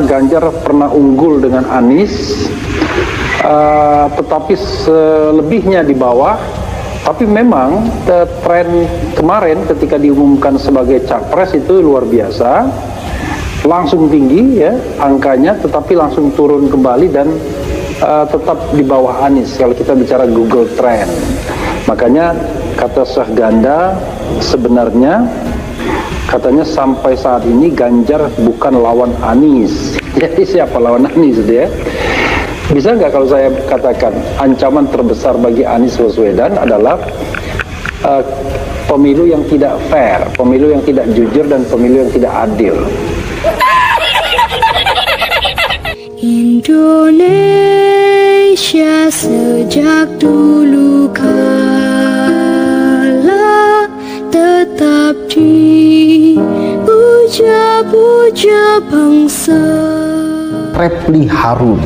Ganjar pernah unggul dengan Anies, tetapi selebihnya di bawah. Tapi memang tren kemarin ketika diumumkan sebagai capres itu luar biasa, langsung tinggi ya angkanya, tetapi langsung turun kembali dan tetap di bawah Anies kalau kita bicara Google Trend. Makanya kata Syah Ganda sebenarnya katanya sampai saat ini Ganjar bukan lawan Anies. Jadi siapa lawan Anies dia? Bisa nggak kalau saya katakan ancaman terbesar bagi Anies Baswedan adalah pemilu yang tidak fair, pemilu yang tidak jujur, dan pemilu yang tidak adil. Indonesia sejak dulu kala tetap dipuja-puja bangsa. Refli Harun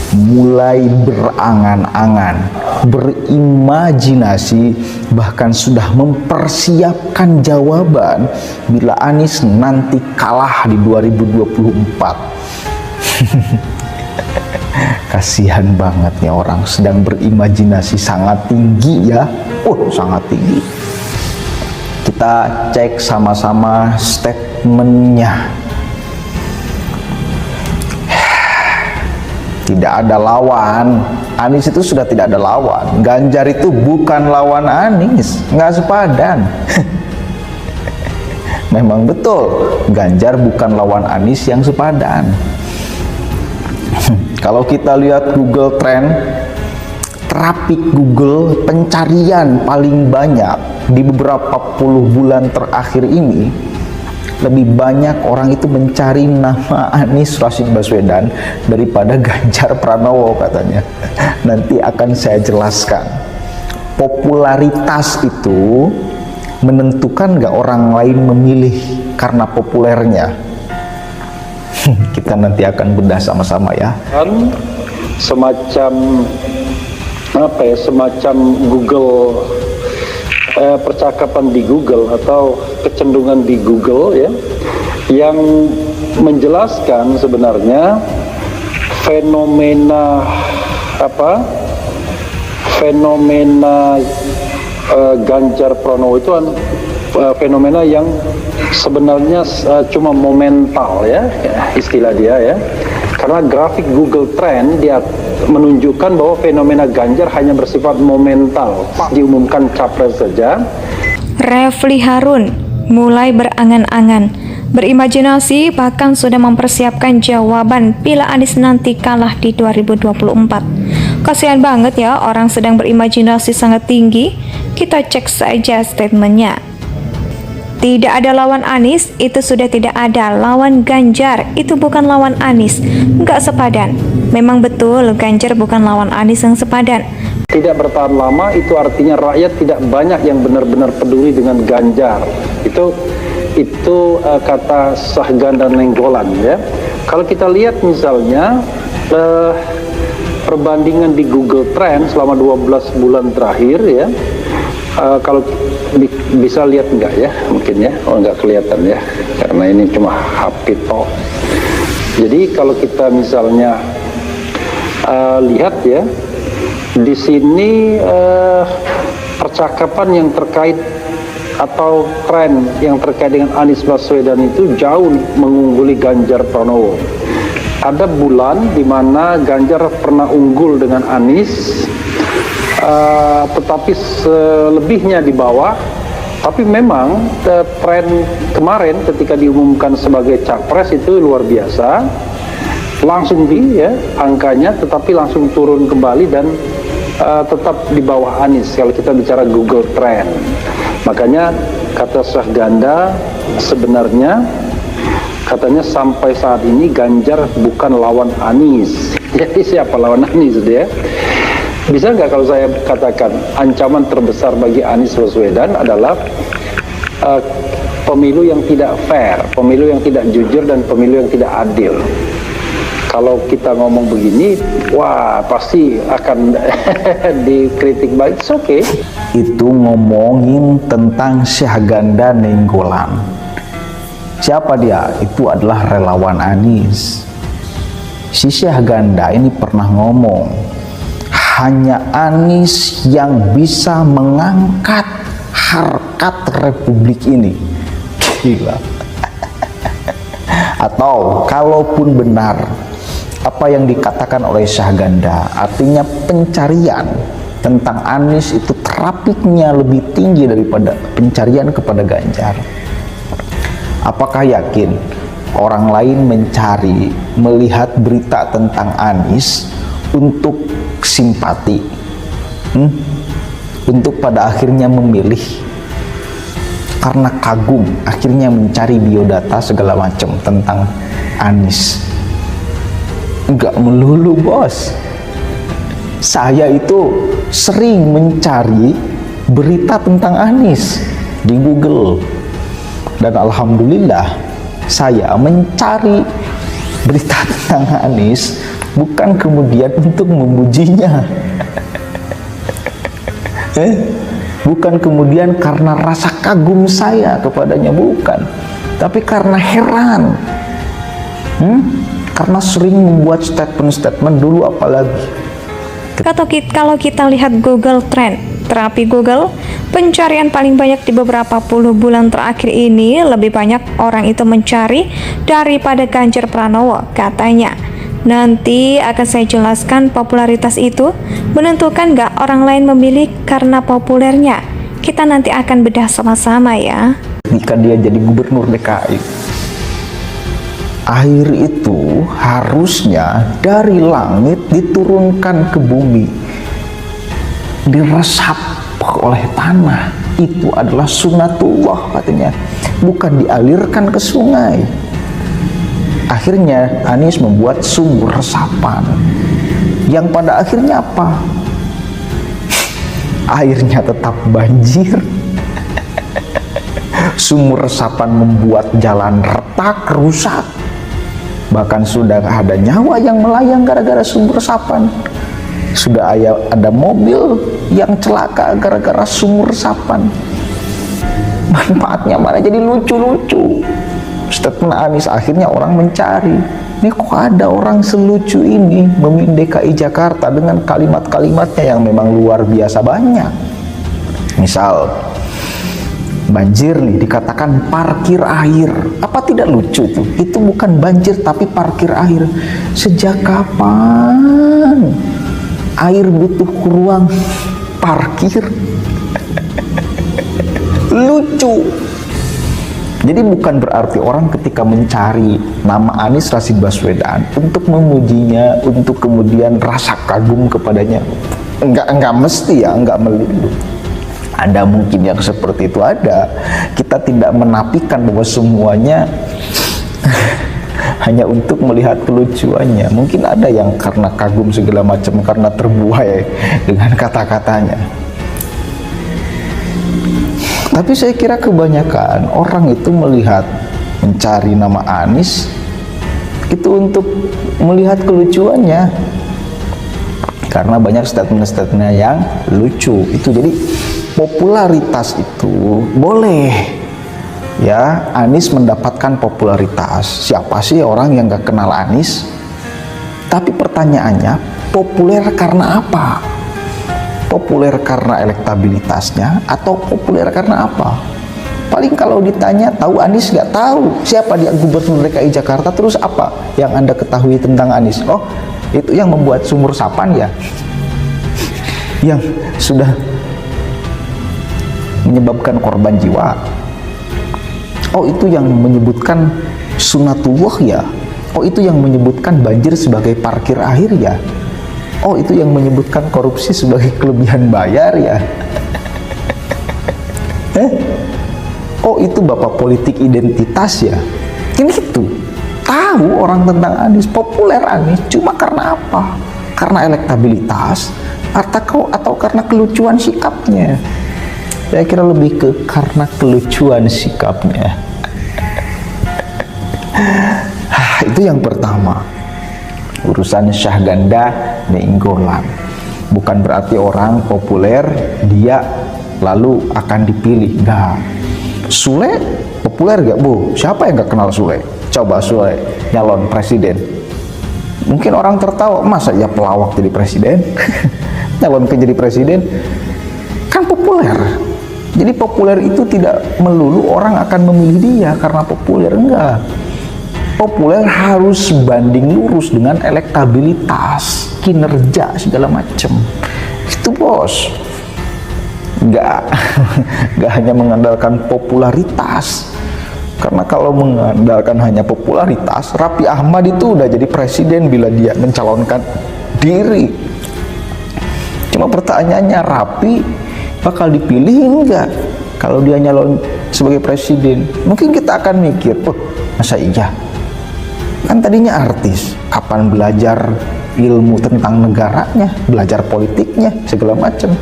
mulai berangan-angan, berimajinasi, bahkan sudah mempersiapkan jawaban bila Anies nanti kalah di 2024. Kasihan banget nih orang sedang berimajinasi sangat tinggi ya. Sangat tinggi. Kita cek sama-sama statementnya. Tidak ada lawan. Anies itu sudah tidak ada lawan. Ganjar itu bukan lawan Anies, nggak sepadan. Memang betul, Ganjar bukan lawan Anies yang sepadan. Kalau kita lihat Google Trend, traffic Google pencarian paling banyak di beberapa puluh bulan terakhir ini, lebih banyak orang itu mencari nama Anies Rashid Baswedan daripada Ganjar Pranowo katanya. Nanti akan saya jelaskan. Popularitas itu menentukan nggak orang lain memilih karena populernya. Kita nanti akan bedah sama-sama ya. Semacam apa ya? Semacam Google, percakapan di Google atau kecenderungan di Google ya, yang menjelaskan sebenarnya fenomena Ganjar Pranowo itu fenomena yang sebenarnya cuma momental ya, istilah dia ya, karena grafik Google Trend dia menunjukkan bahwa fenomena Ganjar hanya bersifat momental. Diumumkan capres saja, Refli Harun mulai berangan-angan, berimajinasi, bahkan sudah mempersiapkan jawaban bila Anies nanti kalah di 2024. Kasihan banget ya orang sedang berimajinasi sangat tinggi. Kita cek saja statementnya. Tidak ada lawan Anies, itu sudah tidak ada lawan Ganjar, itu bukan lawan Anies, nggak sepadan. Memang betul Ganjar bukan lawan Anies yang sepadan. Tidak bertahan lama itu artinya rakyat tidak banyak yang benar-benar peduli dengan Ganjar. Itu kata Syah Ganda Nainggolan ya. Kalau kita lihat misalnya perbandingan di Google Trend selama 12 bulan terakhir ya. Kalau bisa lihat enggak ya, mungkin ya, enggak kelihatan ya, karena ini cuma HP toh. Jadi kalau kita misalnya lihat ya, di sini percakapan yang terkait atau tren yang terkait dengan Anies Baswedan itu jauh mengungguli Ganjar Pranowo. Ada bulan di mana Ganjar pernah unggul dengan Anies, tetapi selebihnya di bawah. Tapi memang tren kemarin ketika diumumkan sebagai capres itu luar biasa, langsung tinggi ya angkanya, tetapi langsung turun kembali dan tetap di bawah Anies kalau kita bicara Google Trend. Makanya kata Syah Ganda sebenarnya katanya sampai saat ini Ganjar bukan lawan Anies. Jadi siapa lawan Anies dia? Bisa nggak kalau saya katakan ancaman terbesar bagi Anies Baswedan adalah pemilu yang tidak fair, pemilu yang tidak jujur, dan pemilu yang tidak adil. Kalau kita ngomong begini, wah pasti akan dikritik balik. It's okay. Itu ngomongin tentang Syah Ganda Nainggolan. Siapa dia? Itu adalah relawan Anies. si Syahganda ini pernah ngomong, hanya Anies yang bisa mengangkat harkat Republik ini. Gila. Atau kalaupun benar apa yang dikatakan oleh Syahganda, artinya pencarian tentang Anies itu trafiknya lebih tinggi daripada pencarian kepada Ganjar. Apakah yakin orang lain mencari, melihat berita tentang Anies untuk simpati, untuk pada akhirnya memilih karena kagum, akhirnya mencari biodata segala macam tentang Anies? Enggak melulu, bos. Saya itu sering mencari berita tentang Anies di Google, dan alhamdulillah saya mencari berita tentang Anies bukan kemudian untuk memujinya, bukan kemudian karena rasa kagum saya kepadanya, bukan, tapi karena heran, karena sering membuat statement-statement dulu. Apalagi Kalau kita lihat Google Trend, terapi Google, pencarian paling banyak di beberapa puluh bulan terakhir ini lebih banyak orang itu mencari daripada Ganjar Pranowo, katanya. Nanti akan saya jelaskan popularitas itu menentukan nggak orang lain memilih karena populernya. Kita nanti akan bedah sama-sama ya. Jika dia jadi gubernur DKI, air itu harusnya dari langit diturunkan ke bumi, diresap oleh tanah. Itu adalah sunatullah katanya, bukan dialirkan ke sungai. Akhirnya Anies membuat sumur resapan yang pada akhirnya apa? Airnya tetap banjir. Sumur resapan membuat jalan retak, rusak. Bahkan sudah ada nyawa yang melayang gara-gara sumur resapan. Sudah ada mobil yang celaka gara-gara sumur resapan. Manfaatnya mana jadi lucu-lucu. Statement Anies akhirnya orang mencari, ini kok ada orang selucu ini memimpin DKI Jakarta dengan kalimat-kalimatnya yang memang luar biasa banyak. Misal banjir nih dikatakan parkir air. Apa tidak lucu tuh? Itu bukan banjir tapi parkir air. Sejak kapan air butuh ruang parkir? Lucu. Jadi bukan berarti orang ketika mencari nama Anies Rashid Baswedan untuk memujinya, untuk kemudian rasa kagum kepadanya. Enggak mesti ya, enggak melulu. Ada mungkin yang seperti itu ada. Kita tidak menafikan bahwa semuanya hanya untuk melihat kelucuannya. Mungkin ada yang karena kagum segala macam, karena terbuai dengan kata-katanya. Tapi saya kira kebanyakan orang itu melihat, mencari nama Anies itu untuk melihat kelucuannya, karena banyak statement-statementnya yang lucu. Itu jadi popularitas itu boleh ya, Anies mendapatkan popularitas. Siapa sih orang yang gak kenal Anies? Tapi pertanyaannya, populer karena apa? Populer karena elektabilitasnya atau populer karena apa? Paling kalau ditanya tahu Anies, nggak tahu siapa dia gubernur DKI Jakarta, terus apa yang Anda ketahui tentang Anies? Oh, itu yang membuat sumur resapan ya, yang sudah menyebabkan korban jiwa. Oh, itu yang menyebutkan sunatullah ya. Oh, itu yang menyebutkan banjir sebagai parkir air ya. Oh, itu yang menyebutkan korupsi sebagai kelebihan bayar ya. Oh, itu bapak politik identitas ya. Ini itu tahu orang tentang Anies, populer Anies cuma karena apa? Karena elektabilitas atau karena kelucuan sikapnya? Saya kira lebih ke karena kelucuan sikapnya. Itu yang pertama. Urusan Syahganda Nainggolan. Bukan berarti orang populer dia lalu akan dipilih. Enggak. Sule populer gak, Bu? Siapa yang gak kenal Sule? Coba Sule nyalon presiden. Mungkin orang tertawa, masa ya pelawak jadi presiden? Nyalonkan jadi presiden kan populer. Jadi populer itu tidak melulu orang akan memilih dia karena populer, enggak. Populer harus banding lurus dengan elektabilitas, kinerja segala macam. Itu bos. Enggak hanya mengandalkan popularitas. Karena kalau mengandalkan hanya popularitas, Raffi Ahmad itu udah jadi presiden bila dia mencalonkan diri. Cuma pertanyaannya, Raffi bakal dipilih enggak kalau dia nyalon sebagai presiden? Mungkin kita akan mikir, oh masa iya? Kan tadinya artis, kapan belajar ilmu tentang negaranya, belajar politiknya, segala macam.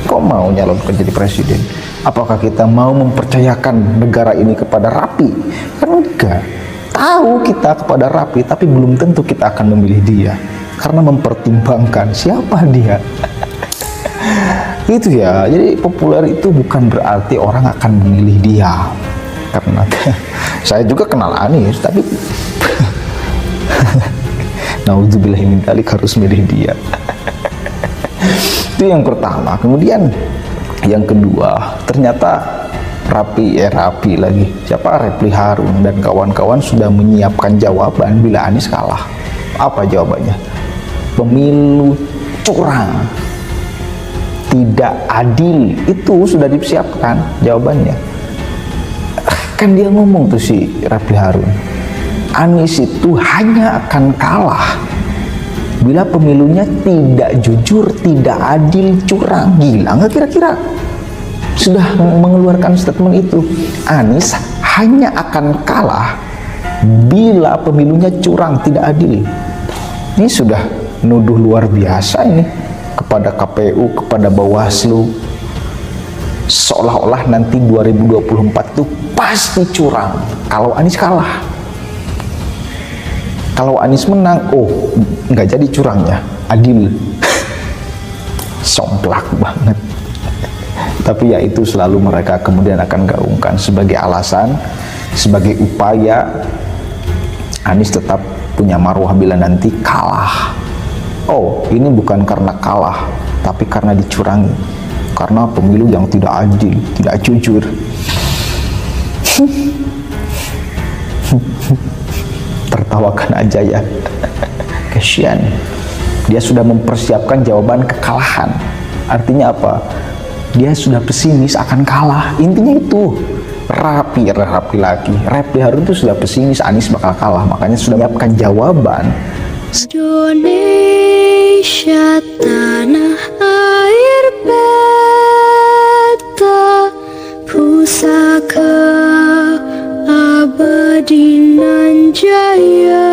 Kok mau nyalonkan jadi presiden? Apakah kita mau mempercayakan negara ini kepada Raffi? Kan enggak. Tahu kita kepada Raffi, tapi belum tentu kita akan memilih dia karena mempertimbangkan siapa dia. Itu ya. Jadi populer itu bukan berarti orang akan memilih dia. Karena saya juga kenal Anies, tapi naudzubillahi min dzalik harus milih dia. Itu yang pertama. Kemudian yang kedua, ternyata Raffi lagi, siapa, Refli Harun dan kawan-kawan sudah menyiapkan jawaban bila Anies kalah. Apa jawabannya? Pemilu curang, tidak adil. Itu sudah disiapkan jawabannya. Kan dia ngomong tuh si Refli Harun, Anies itu hanya akan kalah bila pemilunya tidak jujur, tidak adil, curang. Gila nggak kira-kira? Sudah mengeluarkan statement itu. Anies hanya akan kalah bila pemilunya curang, tidak adil. Ini sudah nuduh luar biasa ini kepada KPU, kepada Bawaslu. Seolah-olah nanti 2024 itu pasti curang kalau Anies kalah. Kalau Anies menang, oh nggak jadi curangnya, adil. Somplak banget. Tapi ya itu selalu mereka kemudian akan gaungkan sebagai alasan, sebagai upaya Anies tetap punya marwah bila nanti kalah. Oh, ini bukan karena kalah, tapi karena dicurangi, karena pemilu yang tidak adil, tidak jujur. Tertawakan aja ya. Kasian. Dia sudah mempersiapkan jawaban kekalahan. Artinya apa? Dia sudah pesimis akan kalah. Intinya itu. Refli Harun itu sudah pesimis Anies bakal kalah, makanya sudah menyiapkan jawaban. Indonesia tanah air beta, pusaka abadi nan jaya.